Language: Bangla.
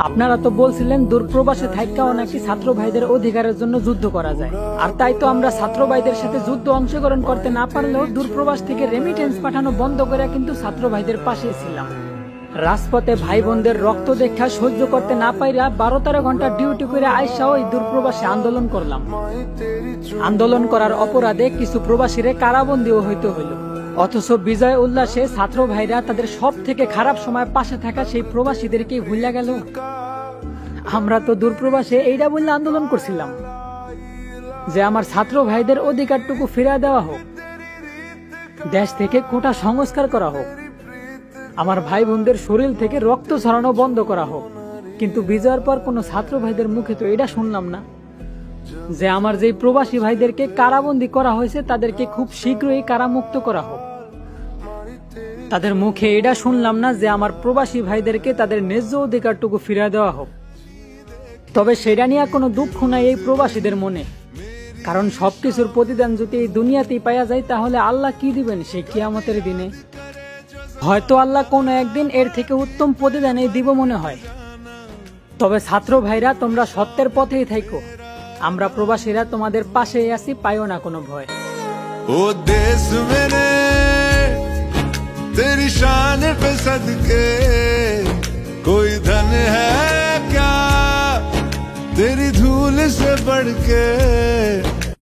আপনারা তো বলছিলেন দূরপ্রবাসে থাইকাও নাকি ছাত্র ভাইদের অধিকারের জন্য যুদ্ধ করা যায়, আর তাই তো আমরা ছাত্র ভাইদের সাথে যুদ্ধ অংশগ্রহণ করতে না পারলেও দূরপ্রবাস থেকে রেমিটেন্স পাঠানো বন্ধ করে কিন্তু ছাত্র ভাইদের পাশে ছিলাম। রাজপথে ভাই বোনদের রক্ত দেখা সহ্য করতে না পাইরা 12-13 ঘন্টা ডিউটি করে আইসাও এই দূরপ্রবাসে আন্দোলন করলাম। আন্দোলন করার অপরাধে কিছু প্রবাসীরে কারাবন্দীও হইতে হইল, অথচ বিজয় উল্লাসে ছাত্র ভাইরা তাদের সব থেকে খারাপ সময় পাশে থাকা সেই প্রবাসীদেরকে ভুলে গেল। আমরা তো দূরপ্রবাসে এইটা বললে আন্দোলন করছিলাম যে আমার ছাত্র ভাইদের অধিকারটুকু ফিরিয়ে দেওয়া হোক, দেশ থেকে কোটা সংস্কার করা হোক, আমার ভাই বোনদের শরীর থেকে রক্ত ঝরানো বন্ধ করা হোক। কিন্তু বিজয়ের পর কোনো ছাত্র ভাইদের মুখে তো এটা শুনলাম না যে আমার যেই প্রবাসী ভাইদেরকে কারাবন্দী করা হয়েছে তাদেরকে খুব শীঘ্রই কারামুক্ত করা হোক। তাদের মুখে এটা শুনলাম না যে আমার প্রবাসী ভাইদেরকে তাদের ন্যায্য অধিকারটুকু ফিরিয়ে দেওয়া হোক। তবে সেটা নিয়ে কোনো দুঃখ নাই এই প্রবাসীদের মনে, কারণ সবকিছুর প্রতিদান যদি এই দুনিয়াতেই পাওয়া যায় তাহলে আল্লাহ কি দিবেন সেই কিয়ামতের দিনে? হয়তো আল্লাহ কোনো একদিন এর থেকে উত্তম প্রতিদানে দিব মনে হয়। তবে ছাত্র ভাইরা তোমরা সত্যের পথেই থাকো, আমরা প্রবাসীরা তোমাদের পাশেই আছি, পাইও না কোনো ভয়। ও দেশ মেরে तेरी शान पे सदके कोई धन है क्या तेरी धूल से बढ़ के।